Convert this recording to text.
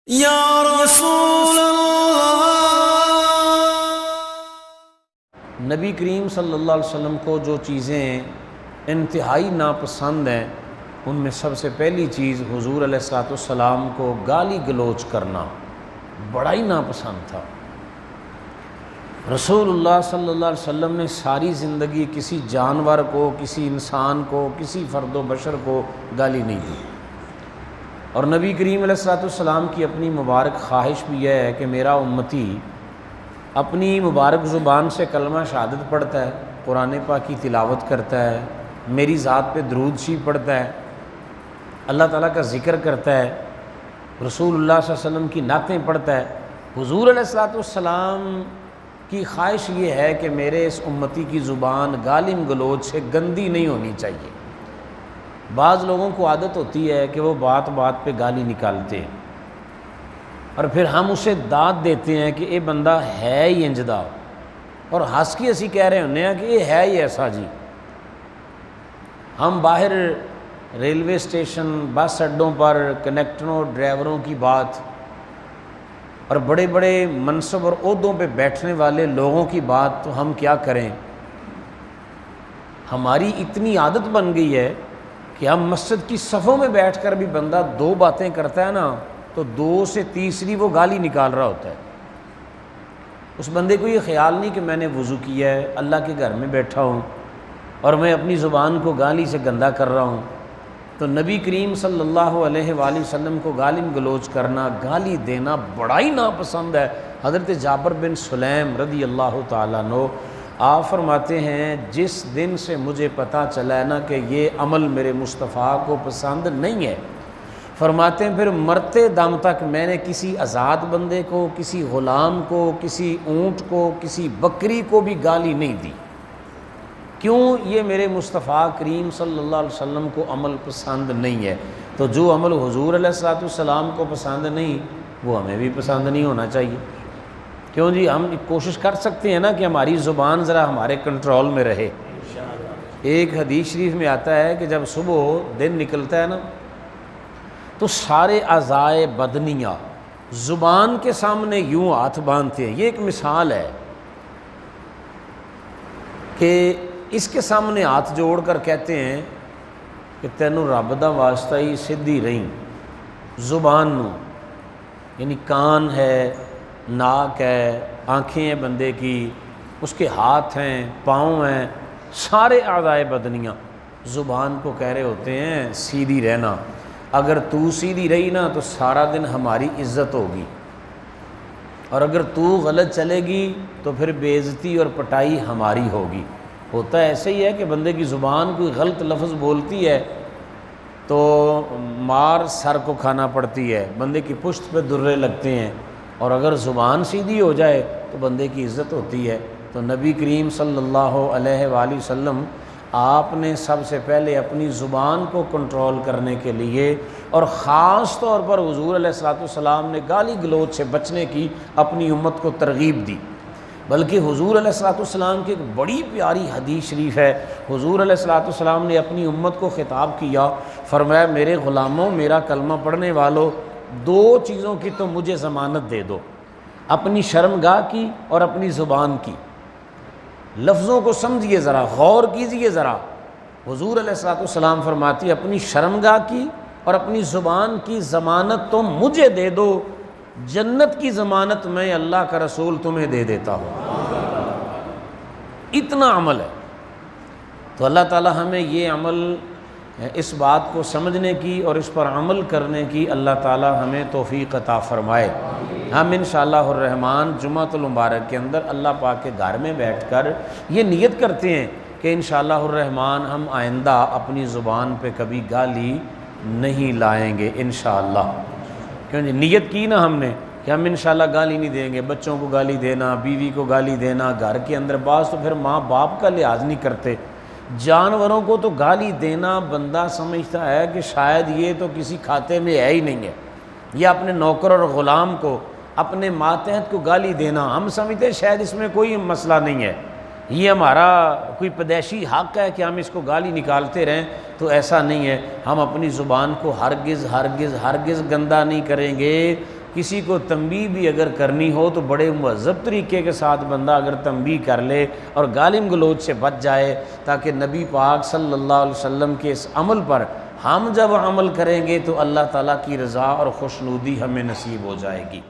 یا رسول اللہ۔ نبی کریم صلی اللہ علیہ وسلم کو جو چیزیں انتہائی ناپسند ہیں ان میں سب سے پہلی چیز حضور علیہ الصلوۃ والسلام کو گالی گلوچ کرنا بڑا ہی ناپسند تھا۔ رسول اللہ صلی اللہ علیہ وسلم نے ساری زندگی کسی جانور کو، کسی انسان کو، کسی فرد و بشر کو گالی نہیں دی، اور نبی کریم علیہ الصلوۃ والسلام کی اپنی مبارک خواہش بھی یہ ہے کہ میرا امتی اپنی مبارک زبان سے کلمہ شہادت پڑھتا ہے، قرآن پاک کی تلاوت کرتا ہے، میری ذات پہ درود شریف پڑھتا ہے، اللہ تعالیٰ کا ذکر کرتا ہے، رسول اللہ صلی اللہ علیہ وسلم کی نعتیں پڑھتا ہے۔ حضور علیہ الصلوۃ والسلام کی خواہش یہ ہے کہ میرے اس امتی کی زبان گالم گلوچ سے گندی نہیں ہونی چاہیے۔ بعض لوگوں کو عادت ہوتی ہے کہ وہ بات بات پہ گالی نکالتے ہیں، اور پھر ہم اسے داد دیتے ہیں کہ یہ بندہ ہے ہی انجدا، اور ہنس کے اسی کہہ رہے ہونے ہیں کہ یہ ہے ہی ایسا جی۔ ہم باہر ریلوے اسٹیشن، بس اڈوں پر کنیکٹروں، ڈرائیوروں کی بات، اور بڑے بڑے منصب اور عہدوں پہ بیٹھنے والے لوگوں کی بات تو ہم کیا کریں۔ ہماری اتنی عادت بن گئی ہے کہ ہم مسجد کی صفوں میں بیٹھ کر بھی بندہ دو باتیں کرتا ہے نا تو دو سے تیسری وہ گالی نکال رہا ہوتا ہے۔ اس بندے کو یہ خیال نہیں کہ میں نے وضو کیا ہے، اللہ کے گھر میں بیٹھا ہوں اور میں اپنی زبان کو گالی سے گندا کر رہا ہوں۔ تو نبی کریم صلی اللہ علیہ وآلہ وسلم کو گالم گلوچ کرنا، گالی دینا بڑا ہی ناپسند ہے۔ حضرت جابر بن سلیم رضی اللہ تعالیٰ عنہ آپ فرماتے ہیں جس دن سے مجھے پتہ چلا ہے نا کہ یہ عمل میرے مصطفیٰ کو پسند نہیں ہے، فرماتے ہیں پھر مرتے دم تک میں نے کسی آزاد بندے کو، کسی غلام کو، کسی اونٹ کو، کسی بکری کو بھی گالی نہیں دی۔ کیوں؟ یہ میرے مصطفیٰ کریم صلی اللہ علیہ وسلم کو عمل پسند نہیں ہے۔ تو جو عمل حضور علیہ الصلوۃ والسلام کو پسند نہیں وہ ہمیں بھی پسند نہیں ہونا چاہیے۔ کیوں جی؟ ہم کوشش کر سکتے ہیں نا کہ ہماری زبان ذرا ہمارے کنٹرول میں رہے۔ ایک حدیث شریف میں آتا ہے کہ جب صبح دن نکلتا ہے نا تو سارے اعضائے بدنیہ زبان کے سامنے یوں ہاتھ باندھتے ہیں۔ یہ ایک مثال ہے کہ اس کے سامنے ہاتھ جوڑ کر کہتے ہیں کہ تینوں رب دا واسطہ ہی سدھی رہی زبان نو، یعنی کان ہے، ناک ہے، آنکھیں ہیں بندے کی، اس کے ہاتھ ہیں، پاؤں ہیں، سارے اعضائے بدنیہ زبان کو کہہ رہے ہوتے ہیں سیدھی رہنا۔ اگر تو سیدھی رہی نا تو سارا دن ہماری عزت ہوگی، اور اگر تو غلط چلے گی تو پھر بے عزتی اور پٹائی ہماری ہوگی۔ ہوتا ایسے ہی ہے کہ بندے کی زبان کوئی غلط لفظ بولتی ہے تو مار سر کو کھانا پڑتی ہے، بندے کی پشت پہ درے لگتے ہیں، اور اگر زبان سیدھی ہو جائے تو بندے کی عزت ہوتی ہے۔ تو نبی کریم صلی اللہ علیہ وآلہ وسلم آپ نے سب سے پہلے اپنی زبان کو کنٹرول کرنے کے لیے، اور خاص طور پر حضور علیہ الصلوۃ والسلام نے گالی گلوچ سے بچنے کی اپنی امت کو ترغیب دی۔ بلکہ حضور علیہ الصلوۃ والسلام کی ایک بڑی پیاری حدیث شریف ہے۔ حضور علیہ الصلوۃ والسلام نے اپنی امت کو خطاب کیا، فرمایا میرے غلاموں، میرا کلمہ پڑھنے والوں، دو چیزوں کی تو مجھے ضمانت دے دو، اپنی شرمگاہ کی اور اپنی زبان کی۔ لفظوں کو سمجھیے ذرا، غور کیجیے ذرا۔ حضور علیہ الصلوۃ والسلام فرماتی اپنی شرمگاہ کی اور اپنی زبان کی ضمانت تو مجھے دے دو، جنت کی ضمانت میں اللہ کا رسول تمہیں دے دیتا ہوں۔ اتنا عمل ہے۔ تو اللہ تعالی ہمیں یہ عمل، اس بات کو سمجھنے کی اور اس پر عمل کرنے کی اللہ تعالی ہمیں توفیق عطا فرمائے۔ ہم انشاءاللہ الرحمن جمعۃ المبارک کے اندر اللہ پاک کے گھر میں بیٹھ کر یہ نیت کرتے ہیں کہ انشاءاللہ الرحمن ہم آئندہ اپنی زبان پہ کبھی گالی نہیں لائیں گے انشاءاللہ۔ کیوں جی؟ نیت کی نا ہم نے کہ ہم انشاءاللہ گالی نہیں دیں گے، بچوں کو گالی دینا، بیوی کو گالی دینا، گھر کے اندر بعض تو پھر ماں باپ کا لحاظ نہیں کرتے، جانوروں کو تو گالی دینا بندہ سمجھتا ہے کہ شاید یہ تو کسی کھاتے میں ہے ہی نہیں ہے، یا اپنے نوکر اور غلام کو، اپنے ماتحت کو گالی دینا ہم سمجھتے ہیں شاید اس میں کوئی مسئلہ نہیں ہے، یہ ہمارا کوئی پیدائشی حق ہے کہ ہم اس کو گالی نکالتے رہیں۔ تو ایسا نہیں ہے۔ ہم اپنی زبان کو ہرگز ہرگز ہرگز گندا نہیں کریں گے۔ کسی کو تنبیہ بھی اگر کرنی ہو تو بڑے مہذب طریقے کے ساتھ بندہ اگر تنبیہ کر لے اور گالم گلوچ سے بچ جائے، تاکہ نبی پاک صلی اللہ علیہ وسلم کے اس عمل پر ہم جب عمل کریں گے تو اللہ تعالیٰ کی رضا اور خوشنودی ہمیں نصیب ہو جائے گی۔